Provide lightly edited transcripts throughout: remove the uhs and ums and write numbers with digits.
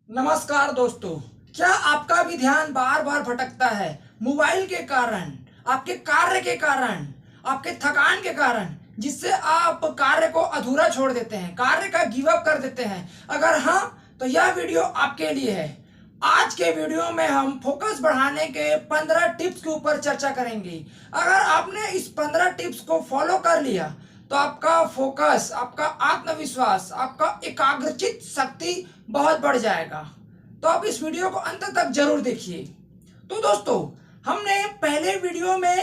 नमस्कार दोस्तों। क्या आपका भी ध्यान बार बार भटकता है मोबाइल के कारण, आपके कार्य के कारण, आपके थकान के कारण, जिससे आप कार्य को अधूरा छोड़ देते हैं, कार्य का गिव अप कर देते हैं? अगर हाँ, तो यह वीडियो आपके लिए है। आज के वीडियो में हम फोकस बढ़ाने के 15 टिप्स के ऊपर चर्चा करेंगे। अगर आपने इस 15 टिप्स को फॉलो कर लिया तो आपका फोकस, आपका आत्मविश्वास, आपका एकाग्रचित शक्ति बहुत बढ़ जाएगा। तो आप इस वीडियो को अंत तक जरूर देखिए। तो दोस्तों, हमने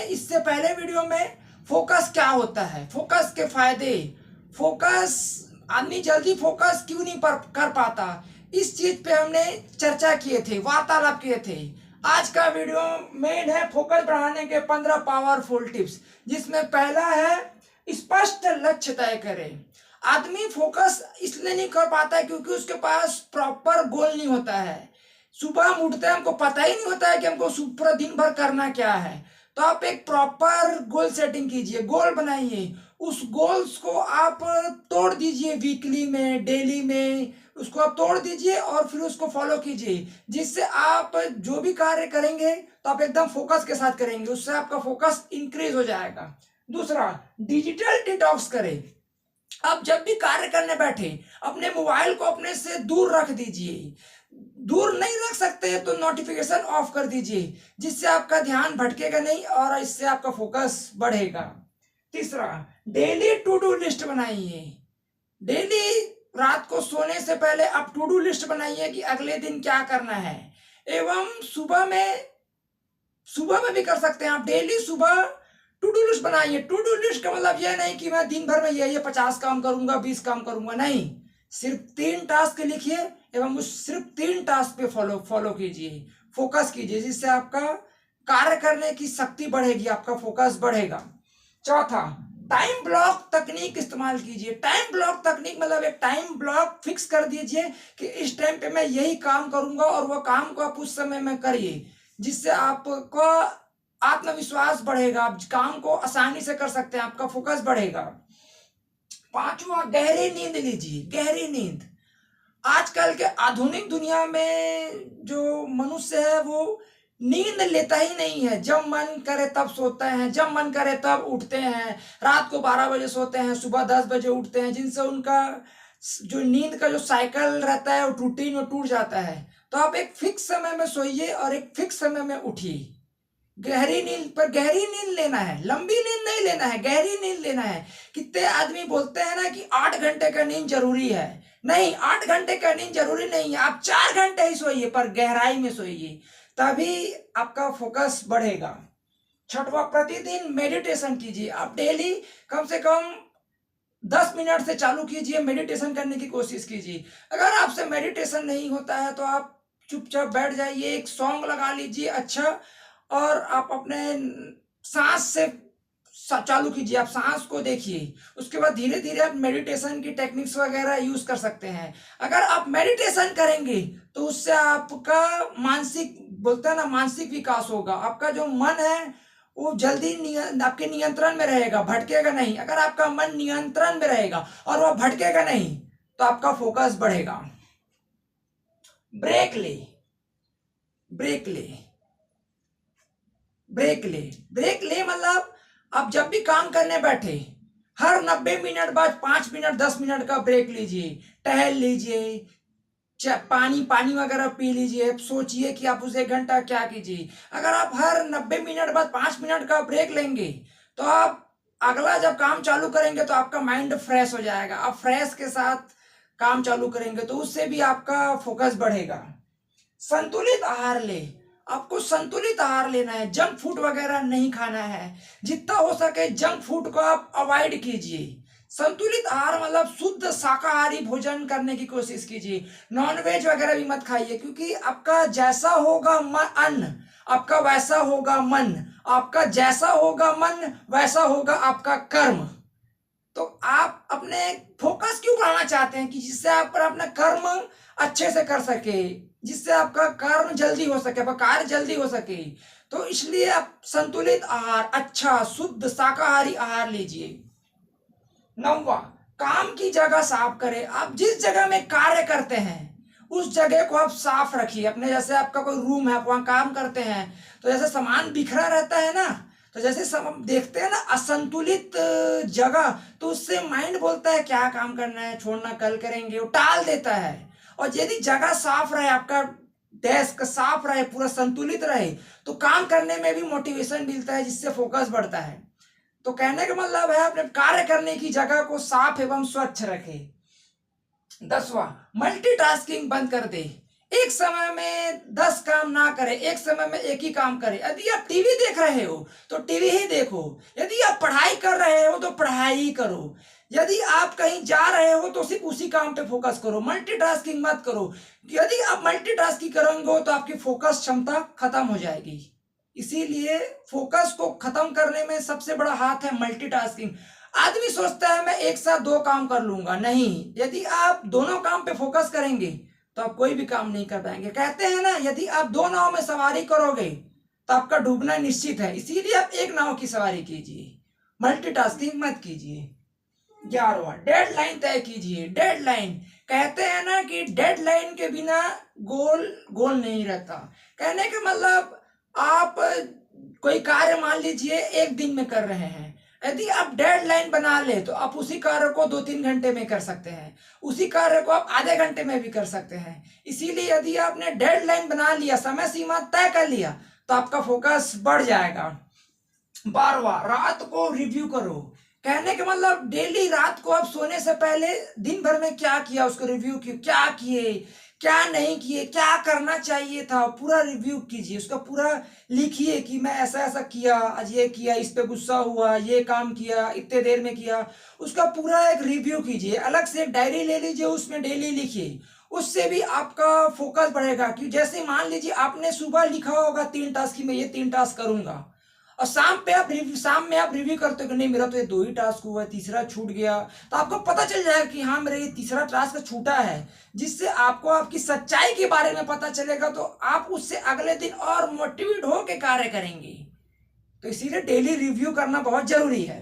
इससे पहले वीडियो में फोकस क्या होता है, फोकस के फायदे, फोकस आदमी जल्दी फोकस क्यों नहीं कर पाता, इस चीज पे हमने चर्चा किए थे, वार्तालाप किए थे। आज का वीडियो मेन है फोकस बढ़ाने के 15 पावरफुल टिप्स, जिसमें पहला है स्पष्ट लक्ष्य तय करें। आदमी फोकस इसलिए नहीं कर पाता है क्योंकि उसके पास प्रॉपर गोल नहीं होता है। सुबह हम उठते हैं, हमको पता ही नहीं होता है कि हमको पूरा दिन भर करना क्या है। तो आप एक प्रॉपर गोल सेटिंग कीजिए, गोल बनाइए। उस गोल्स को आप तोड़ दीजिए, वीकली में, डेली में उसको आप तोड़ दीजिए और फिर उसको फॉलो कीजिए, जिससे आप जो भी कार्य करेंगे तो आप एकदम फोकस के साथ करेंगे, उससे आपका फोकस इंक्रीज हो जाएगा। दूसरा, डिजिटल डिटॉक्स करें। आप जब भी कार्य करने बैठे अपने मोबाइल को अपने से दूर रख दीजिए। दूर नहीं रख सकते तो नोटिफिकेशन ऑफ कर दीजिए, जिससे आपका ध्यान भटकेगा नहीं और इससे आपका फोकस बढ़ेगा। तीसरा, डेली टू डू लिस्ट बनाइए। डेली रात को सोने से पहले आप टू डू लिस्ट बनाइए कि अगले दिन क्या करना है। एवं सुबह में भी कर सकते हैं आप। डेली सुबह टू डू लिस्ट बनाइए। टू डू लिस्ट का मतलब यह नहीं कि मैं दिन भर में ये 50 काम करूंगा, 20 काम करूंगा, नहीं। सिर्फ 3 टास्क लिखिए एवं उस सिर्फ 3 टास्क पे फॉलो कीजिए, फोकस कीजिए, जिससे आपका कार्य करने की शक्ति बढ़ेगी, आपका फोकस बढ़ेगा। चौथा, टाइम ब्लॉक तकनीक इस्तेमाल कीजिए। टाइम ब्लॉक तकनीक मतलब एक टाइम ब्लॉक फिक्स कर दीजिए कि इस टाइम पे मैं यही काम करूंगा और वह काम को आप उस समय में करिए, जिससे आपको आत्मविश्वास बढ़ेगा, आप काम को आसानी से कर सकते हैं, आपका फोकस बढ़ेगा। पांचवा, गहरी नींद लीजिए। गहरी नींद आजकल के आधुनिक दुनिया में जो मनुष्य है वो नींद लेता ही नहीं है। जब मन करे तब सोते हैं, जब मन करे तब उठते हैं। रात को 12 बजे सोते हैं, सुबह 10 बजे उठते हैं, जिनसे उनका जो नींद का जो साइकिल रहता है वो रूटीन में टूट जाता है। तो आप एक फिक्स समय में सोइए और एक फिक्स समय में उठिए। गहरी नींद पर गहरी नींद लेना है, लंबी नींद नहीं लेना है, गहरी नींद लेना है। कितने आदमी बोलते हैं ना कि 8 घंटे का नींद जरूरी है। नहीं, 8 घंटे का नींद जरूरी नहीं है। आप 4 घंटे ही सोइए, पर गहराई में सोइए, तभी आपका फोकस बढ़ेगा। छठवा, प्रतिदिन मेडिटेशन कीजिए। आप डेली कम से कम 10 मिनट से चालू कीजिए, मेडिटेशन करने की कोशिश कीजिए। अगर आपसे मेडिटेशन नहीं होता है तो आप चुपचाप बैठ जाइए, एक सॉन्ग लगा लीजिए अच्छा, और आप अपने सांस से चालू कीजिए। आप सांस को देखिए, उसके बाद धीरे धीरे आप मेडिटेशन की टेक्निक्स वगैरह यूज कर सकते हैं। अगर आप मेडिटेशन करेंगे तो उससे आपका मानसिक, बोलते हैं ना, मानसिक विकास होगा। आपका जो मन है वो जल्दी आपके नियंत्रण में रहेगा, भटकेगा नहीं। अगर आपका मन नियंत्रण में रहेगा और वह भटकेगा नहीं तो आपका फोकस बढ़ेगा। ब्रेक ले, ब्रेक ले, ब्रेक ले। ब्रेक ले मतलब आप जब भी काम करने बैठे हर 90 मिनट बाद 5 मिनट 10 मिनट का ब्रेक लीजिए, टहल लीजिए, पानी वगैरह पी लीजिए। सोचिए कि आप उस 1 घंटा क्या कीजिए। अगर आप हर 90 मिनट बाद 5 मिनट का ब्रेक लेंगे तो आप अगला जब काम चालू करेंगे तो आपका माइंड फ्रेश हो जाएगा। आप फ्रेश के साथ काम चालू करेंगे तो उससे भी आपका फोकस बढ़ेगा। संतुलित आहार ले। आपको संतुलित आहार लेना है, जंक फूड वगैरह नहीं खाना है। जितना हो सके जंक फूड को आप अवॉइड कीजिए। संतुलित आहार मतलब शुद्ध शाकाहारी भोजन करने की कोशिश कीजिए। नॉनवेज वगैरह भी मत खाइए, क्योंकि आपका जैसा होगा अन्न, आपका वैसा होगा मन। आपका जैसा होगा मन वैसा होगा आपका कर्म। तो आप अपने फोकस क्यों बढ़ाना चाहते हैं कि जिससे आप अपना कर्म अच्छे से कर सके, जिससे आपका कर्म जल्दी हो सके, आपका कार्य जल्दी हो सके। तो इसलिए आप संतुलित आहार, अच्छा शुद्ध शाकाहारी आहार लीजिए। 9वां, काम की जगह साफ करें। आप जिस जगह में कार्य करते हैं उस जगह को आप साफ रखिए। अपने जैसे आपका कोई रूम है, आप वहाँ काम करते हैं तो जैसे सामान बिखरा रहता है ना, तो जैसे सब हम देखते हैं ना असंतुलित जगह, तो उससे माइंड बोलता है क्या काम करना है, छोड़ना, कल करेंगे, वो टाल देता है। और यदि जगह साफ रहे, आपका डेस्क साफ रहे, पूरा संतुलित रहे, तो काम करने में भी मोटिवेशन मिलता है, जिससे फोकस बढ़ता है। तो कहने का मतलब है अपने कार्य करने की जगह को साफ एवं स्वच्छ रखे। 10वां, मल्टीटास्किंग बंद कर दे। एक समय में 10 काम ना करे, एक समय में एक ही काम करे। यदि आप टीवी देख रहे हो तो टीवी ही देखो, यदि आप पढ़ाई कर रहे हो तो पढ़ाई ही करो, यदि आप कहीं जा रहे हो तो सिर्फ उसी काम पे फोकस करो, मल्टीटास्किंग मत करो। यदि आप मल्टीटास्किंग करोगे तो आपकी फोकस क्षमता खत्म हो जाएगी। इसीलिए फोकस को खत्म करने में सबसे बड़ा हाथ है मल्टीटास्किंग। आदमी सोचता है मैं एक साथ 2 काम कर लूंगा, नहीं। यदि आप दोनों काम पे फोकस करेंगे तो आप कोई भी काम नहीं कर पाएंगे। कहते हैं ना, यदि आप 2 नाव में सवारी करोगे तो आपका डूबना निश्चित है। इसीलिए आप एक नाव की सवारी कीजिए, मल्टीटास्किंग मत कीजिए। 11वां, डेडलाइन तय कीजिए। डेडलाइन, कहते हैं ना कि डेडलाइन के बिना गोल गोल नहीं रहता। कहने का मतलब आप कोई कार्य मान लीजिए 1 दिन में कर रहे हैं, यदि आप डेडलाइन बना ले तो आप उसी कार्य को 2-3 घंटे में कर सकते हैं, उसी कार्य को आप आधे घंटे में भी कर सकते हैं। इसीलिए यदि आपने डेडलाइन बना लिया, समय सीमा तय कर लिया, तो आपका फोकस बढ़ जाएगा। 12वां, रात को रिव्यू करो। कहने का मतलब डेली रात को आप सोने से पहले दिन भर में क्या किया उसको रिव्यू किए, क्या किए, क्या नहीं किए, क्या करना चाहिए था, पूरा रिव्यू कीजिए, उसका पूरा लिखिए कि मैं ऐसा ऐसा किया, आज ये किया, इस पे गुस्सा हुआ, ये काम किया, इतने देर में किया, उसका पूरा एक रिव्यू कीजिए। अलग से एक डायरी ले लीजिए, उसमें डेली लिखिए, उससे भी आपका फोकस बढ़ेगा। कि जैसे मान लीजिए आपने सुबह लिखा होगा 3 टास्क की मैं ये 3 टास्क करूंगा, और शाम में आप रिव्यू करते हो कि नहीं मेरा तो ये 2 ही टास्क हुआ, तीसरा छूट गया, तो आपको पता चल जाएगा कि हाँ मेरा ये तीसरा टास्क छूटा है, जिससे आपको आपकी सच्चाई के बारे में पता चलेगा, तो आप उससे अगले दिन और मोटिवेट होकर कार्य करेंगे। तो इसीलिए डेली रिव्यू करना बहुत जरूरी है।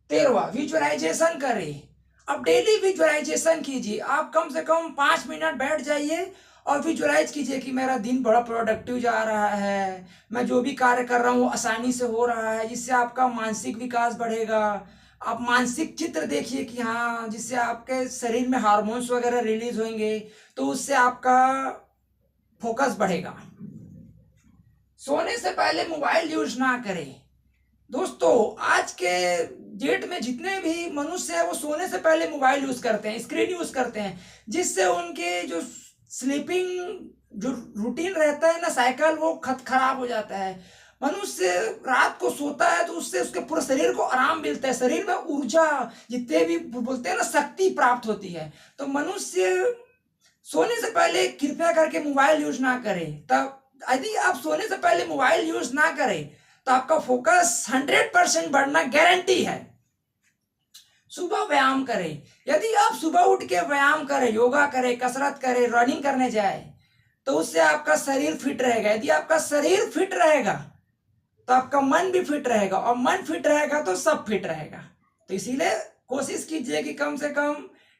13वां, विजुअलाइजेशन करें। अब डेली विजुअलाइजेशन कीजिए, आप कम से कम 5 मिनट बैठ जाइए और विजुअलाइज कीजिए कि मेरा दिन बड़ा प्रोडक्टिव जा रहा है, मैं जो भी कार्य कर रहा हूँ आसानी से हो रहा है, जिससे आपका मानसिक विकास बढ़ेगा। आप मानसिक चित्र देखिए कि हाँ, जिससे आपके शरीर में हार्मोन्स वगैरह रिलीज होंगे, तो उससे आपका फोकस बढ़ेगा। सोने से पहले मोबाइल यूज ना करें। दोस्तों, आज के डेट में जितने भी मनुष्य हैं वो सोने से पहले मोबाइल यूज करते हैं, स्क्रीन यूज करते हैं, जिससे उनके जो स्लीपिंग जो रूटीन रहता है ना, साइकिल, वो खराब हो जाता है। मनुष्य रात को सोता है तो उससे उसके पूरे शरीर को आराम मिलता है, शरीर में ऊर्जा, जितने भी बोलते हैं ना, शक्ति प्राप्त होती है। तो मनुष्य सोने से पहले कृपया करके मोबाइल यूज ना करें। तब यदि आप सोने से पहले मोबाइल यूज ना करें तो आपका फोकस 100% बढ़ना गारंटी है। सुबह व्यायाम करें। यदि आप सुबह उठ के व्यायाम करें, योगा करें, कसरत करें, रनिंग करने जाए, तो उससे आपका शरीर फिट रहेगा। यदि आपका शरीर फिट रहेगा तो आपका मन भी फिट रहेगा, और मन फिट रहेगा तो सब फिट रहेगा। तो इसीलिए कोशिश कीजिए कि कम से कम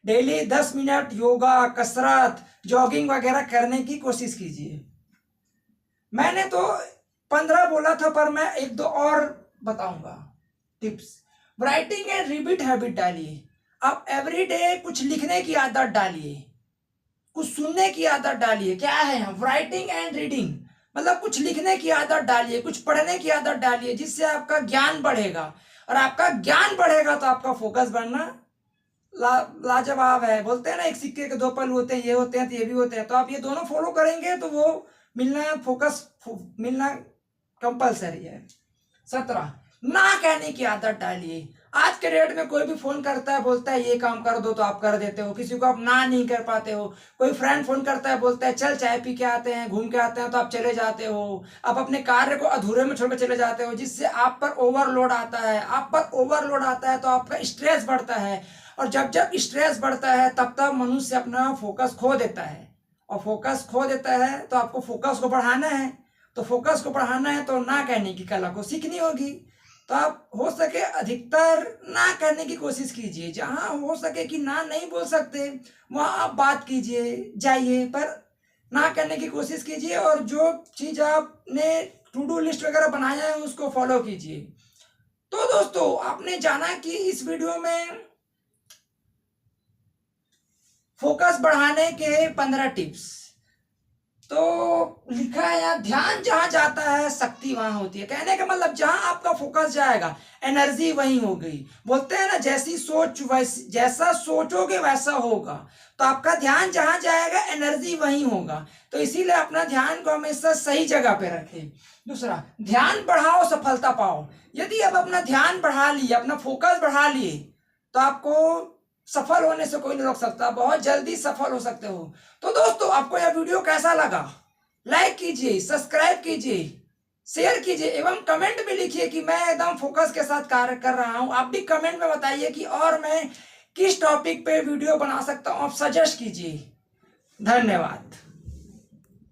डेली 10 मिनट योगा, कसरत, जॉगिंग वगैरह करने की कोशिश कीजिए। मैंने तो 15 बोला था, पर मैं 1-2 और बताऊंगा tips. Writing and repeat habit डालिए। आप एवरीडे कुछ लिखने की आदत डालिए, कुछ सुनने की आदत डालिए। क्या है राइटिंग एंड रीडिंग, मतलब कुछ लिखने की आदत डालिए, कुछ पढ़ने की आदत डालिए, जिससे आपका ज्ञान बढ़ेगा, और आपका ज्ञान बढ़ेगा तो आपका फोकस बढ़ना लाजवाब है। बोलते हैं ना, एक सिक्के के 2 पहलू होते हैं, ये होते हैं तो ये भी होते हैं। तो आप ये दोनों फॉलो करेंगे तो वो मिलना, फोकस मिलना कंपलसरी है। 17, ना कहने की आदत डालिए। आज के डेट में कोई भी फोन करता है, बोलता है ये काम कर दो, तो आप कर देते हो, किसी को आप ना नहीं कर पाते हो। कोई फ्रेंड फोन करता है, बोलता है चल चाय पी के आते हैं, घूम के आते हैं, तो आप चले जाते हो। आप अपने कार्य को अधूरे में छोड़ के चले जाते हो, जिससे आप पर ओवरलोड आता है। आप पर ओवरलोड आता है तो आपका स्ट्रेस बढ़ता है, और जब जब स्ट्रेस बढ़ता है तब तब मनुष्य अपना फोकस खो देता है, और फोकस खो देता है तो आपको फोकस को बढ़ाना है। तो फोकस को बढ़ाना है तो ना कहने की कला को सीखनी होगी। तो आप हो सके अधिकतर ना करने की कोशिश कीजिए। जहाँ हो सके कि ना नहीं बोल सकते वहाँ आप बात कीजिए, जाइए, पर ना करने की कोशिश कीजिए। और जो चीज़ आपने टू डू लिस्ट वगैरह बनाया है उसको फॉलो कीजिए। तो दोस्तों, आपने जाना कि इस वीडियो में फोकस बढ़ाने के 15 टिप्स। तो लिखा है यहाँ, ध्यान जहां जाता है शक्ति वहां होती है। कहने का मतलब जहां आपका फोकस जाएगा एनर्जी वहीं हो गई। बोलते हैं ना, जैसी सोच वैसी, जैसा सोचोगे वैसा होगा। तो आपका ध्यान जहां जाएगा एनर्जी वहीं होगा। तो इसीलिए अपना ध्यान को हमेशा सही जगह पे रखें। दूसरा, ध्यान बढ़ाओ सफलता पाओ। यदि आप अपना ध्यान बढ़ा लिए, अपना फोकस बढ़ा लिए, तो आपको सफल होने से कोई नहीं रोक सकता। बहुत जल्दी सफल हो सकते हो। तो दोस्तों, आपको यह वीडियो कैसा लगा? लाइक कीजिए, सब्सक्राइब कीजिए, शेयर कीजिए एवं कमेंट में लिखिए कि मैं एकदम फोकस के साथ कार्य कर रहा हूं। आप भी कमेंट में बताइए कि और मैं किस टॉपिक पे वीडियो बना सकता हूं, आप सजेस्ट कीजिए। धन्यवाद।